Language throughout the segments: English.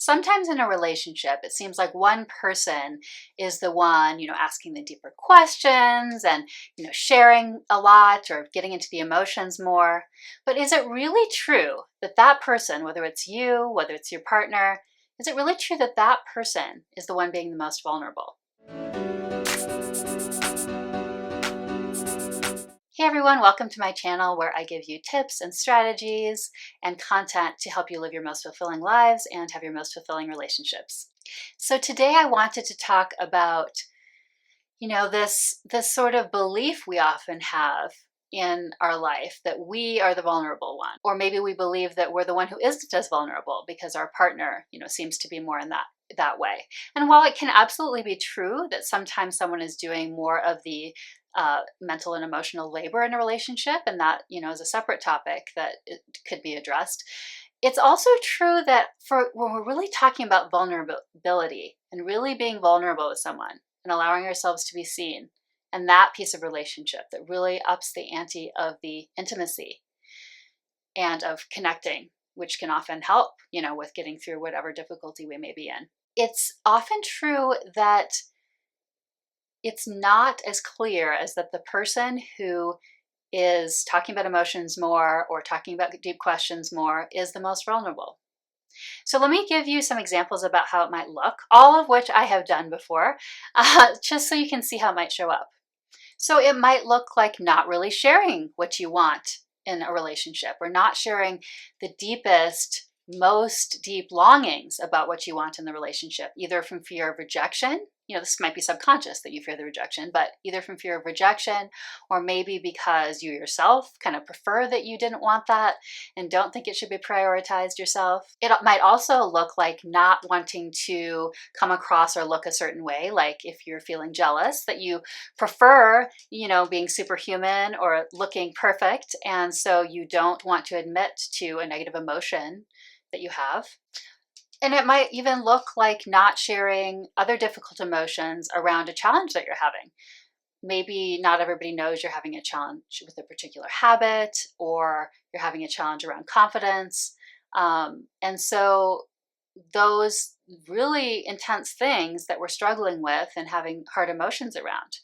Sometimes in a relationship, it seems like one person is the one, asking the deeper questions and, sharing a lot or getting into the emotions more. But is it really true that that person, whether it's you, whether it's your partner, is it really true that that person is the one being the most vulnerable? Hey everyone, welcome to my channel where I give you tips and strategies and content to help you live your most fulfilling lives and have your most fulfilling relationships. So today I wanted to talk about, this sort of belief we often have in our life that we are the vulnerable one, or maybe we believe that we're the one who isn't as vulnerable because our partner, seems to be more in that way. And while it can absolutely be true that sometimes someone is doing more of the mental and emotional labor in a relationship, and that is a separate topic that it could be addressed. It's also true that when we're really talking about vulnerability and really being vulnerable with someone and allowing ourselves to be seen, and that piece of relationship that really ups the ante of the intimacy and of connecting, which can often help, with getting through whatever difficulty we may be in. It's often true that it's not as clear as that the person who is talking about emotions more or talking about deep questions more is the most vulnerable. So let me give you some examples about how it might look, all of which I have done before, just so you can see how it might show up. So it might look like not really sharing what you want in a relationship, or not sharing the deepest, most deep longings about what you want in the relationship, either from fear of rejection. This might be subconscious that you fear the rejection, but either from fear of rejection, or maybe because you yourself kind of prefer that you didn't want that and don't think it should be prioritized yourself. It might also look like not wanting to come across or look a certain way, like if you're feeling jealous, that you prefer, being superhuman or looking perfect, and so you don't want to admit to a negative emotion that you have. And it might even look like not sharing other difficult emotions around a challenge that you're having. Maybe not everybody knows you're having a challenge with a particular habit, or you're having a challenge around confidence. And so those really intense things that we're struggling with and having hard emotions around,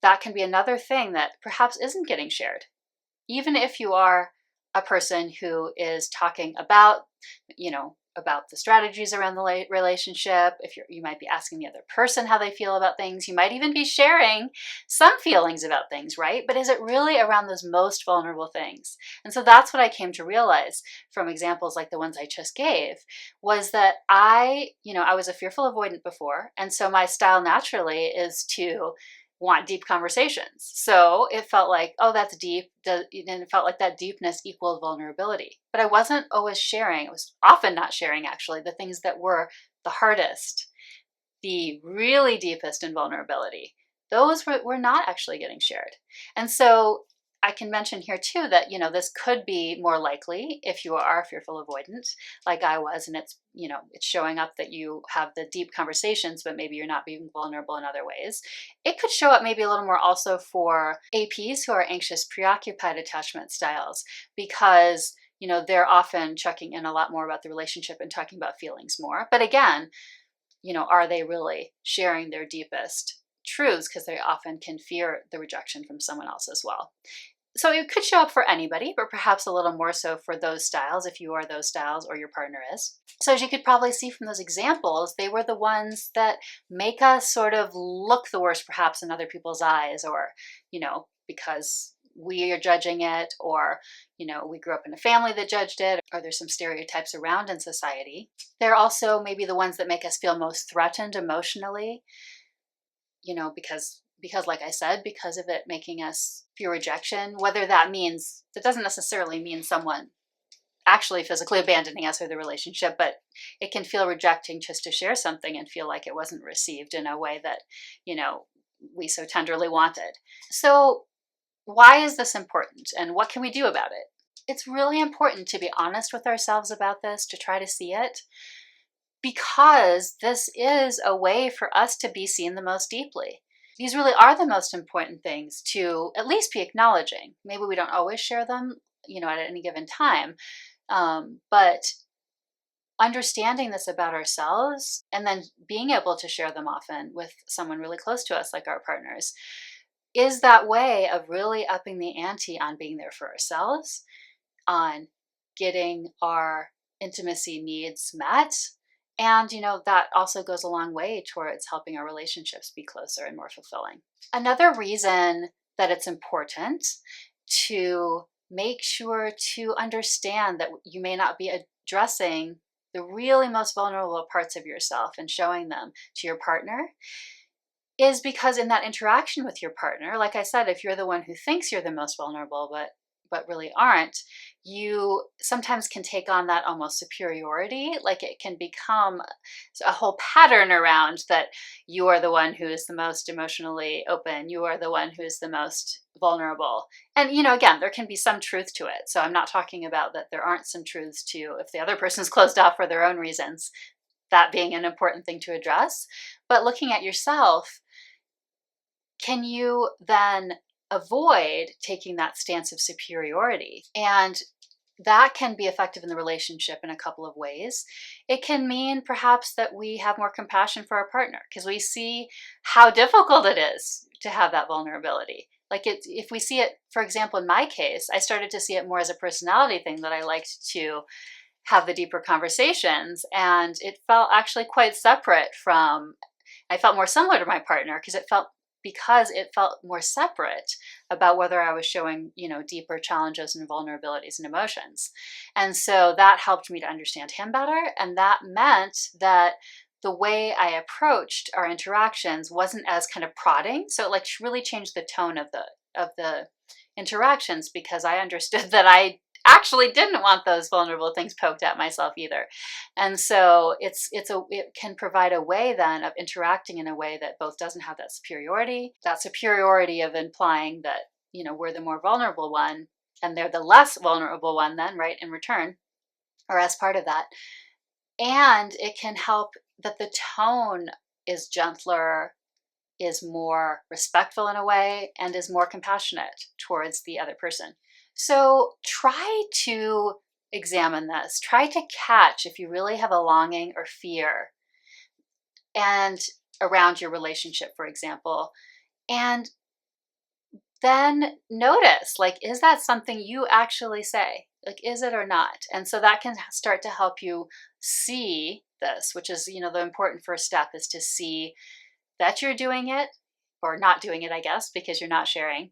that can be another thing that perhaps isn't getting shared. Even if you are a person who is talking about, about the strategies around the relationship, if you might be asking the other person how they feel about things, you might even be sharing some feelings about things, right? But is it really around those most vulnerable things? And so that's what I came to realize from examples like the ones I just gave, was that I was a fearful avoidant before, and so my style naturally is to want deep conversations. So it felt like, oh, that's deep. And it felt like that deepness equaled vulnerability. But I wasn't always sharing. I was often not sharing, actually, the things that were the hardest, the really deepest in vulnerability. Those were not actually getting shared. And so I can mention here too that, this could be more likely if you are fearful avoidant, like I was, and it's showing up that you have the deep conversations, but maybe you're not being vulnerable in other ways. It could show up maybe a little more also for APs who are anxious preoccupied attachment styles, because they're often checking in a lot more about the relationship and talking about feelings more. But again, are they really sharing their deepest truths? Because they often can fear the rejection from someone else as well. So it could show up for anybody, but perhaps a little more so for those styles, if you are those styles or your partner is. So as you could probably see from those examples, they were the ones that make us sort of look the worst perhaps in other people's eyes, or, because we are judging it, or, we grew up in a family that judged it, or there's some stereotypes around in society. They're also maybe the ones that make us feel most threatened emotionally, because like I said, because of it making us fear rejection, whether that doesn't necessarily mean someone actually physically abandoning us or the relationship, but it can feel rejecting just to share something and feel like it wasn't received in a way that, we so tenderly wanted. So why is this important, and what can we do about it? It's really important to be honest with ourselves about this, to try to see it, because this is a way for us to be seen the most deeply. These really are the most important things to at least be acknowledging. Maybe we don't always share them, at any given time, but understanding this about ourselves and then being able to share them often with someone really close to us, like our partners, is that way of really upping the ante on being there for ourselves, on getting our intimacy needs met. And, that also goes a long way towards helping our relationships be closer and more fulfilling. Another reason that it's important to make sure to understand that you may not be addressing the really most vulnerable parts of yourself and showing them to your partner is because in that interaction with your partner, like I said, if you're the one who thinks you're the most vulnerable, but really aren't, you sometimes can take on that almost superiority. Like it can become a whole pattern around that you are the one who is the most emotionally open, you are the one who is the most vulnerable. And, again, there can be some truth to it. So I'm not talking about that there aren't some truths to if the other person's closed off for their own reasons, that being an important thing to address. But looking at yourself, can you then avoid taking that stance of superiority? And that can be effective in the relationship in a couple of ways. It can mean perhaps that we have more compassion for our partner because we see how difficult it is to have that vulnerability. Like if we see it, for example, in my case, I started to see it more as a personality thing that I liked to have the deeper conversations. And it felt actually quite separate from, I felt more similar to my partner because it felt more separate about whether I was showing, deeper challenges and vulnerabilities and emotions. And so that helped me to understand him better. And that meant that the way I approached our interactions wasn't as kind of prodding. So it really changed the tone of the interactions because I understood that I actually didn't want those vulnerable things poked at myself either. And so it can provide a way then of interacting in a way that both doesn't have that superiority of implying that, we're the more vulnerable one and they're the less vulnerable one then, right, in return, or as part of that. And it can help that the tone is gentler, is more respectful in a way, and is more compassionate towards the other person. So try to examine this. Try to catch if you really have a longing or fear and around your relationship, for example, and then notice, is that something you actually say? Is it or not? And so that can start to help you see this, which is, the important first step is to see that you're doing it or not doing it, I guess, because you're not sharing.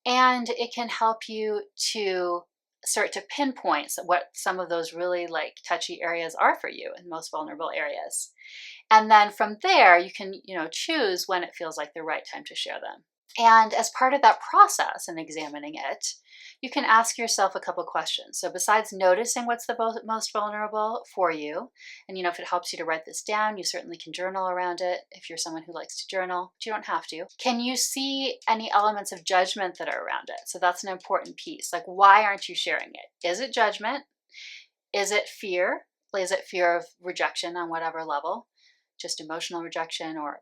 And it can help you to start to pinpoint what some of those really touchy areas are for you and most vulnerable areas. And then from there, you can, choose when it feels like the right time to share them. And as part of that process and examining it, you can ask yourself a couple questions. So besides noticing what's the most vulnerable for you, and if it helps you to write this down, you certainly can journal around it if you're someone who likes to journal, but you don't have to. Can you see any elements of judgment that are around it? So that's an important piece. Why aren't you sharing it? Is it judgment? Is it fear? Is it fear of rejection on whatever level? Just emotional rejection, or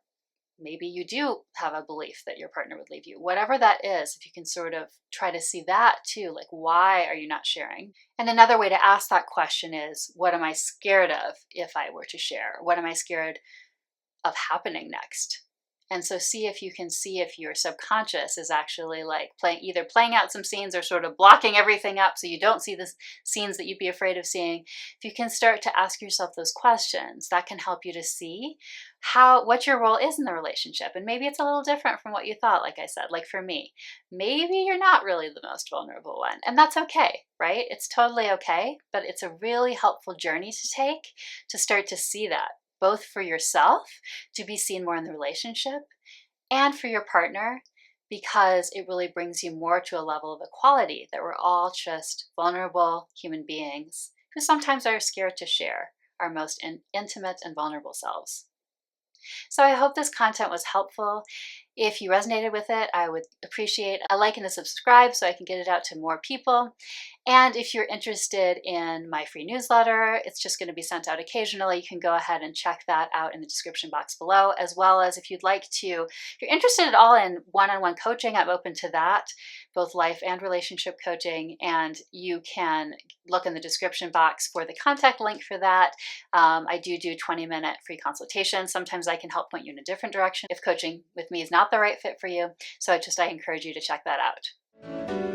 maybe you do have a belief that your partner would leave you. Whatever that is, if you can sort of try to see that too, why are you not sharing? And another way to ask that question is, what am I scared of if I were to share? What am I scared of happening next? And so see if your subconscious is actually either playing out some scenes or sort of blocking everything up so you don't see the scenes that you'd be afraid of seeing. If you can start to ask yourself those questions, that can help you to see what your role is in the relationship. And maybe it's a little different from what you thought, like I said. For me, maybe you're not really the most vulnerable one. And that's okay, right? It's totally okay. But it's a really helpful journey to take to start to see that, both for yourself, to be seen more in the relationship, and for your partner, because it really brings you more to a level of equality that we're all just vulnerable human beings who sometimes are scared to share our most intimate and vulnerable selves. So I hope this content was helpful. If you resonated with it, I would appreciate a like and a subscribe so I can get it out to more people. And if you're interested in my free newsletter, it's just going to be sent out occasionally. You can go ahead and check that out in the description box below, as well as if you'd like to, if you're interested at all in one-on-one coaching, I'm open to that, both life and relationship coaching, and you can look in the description box for the contact link for that. I do 20-minute free consultations. Sometimes I can help point you in a different direction if coaching with me is not the right fit for you. So I encourage you to check that out.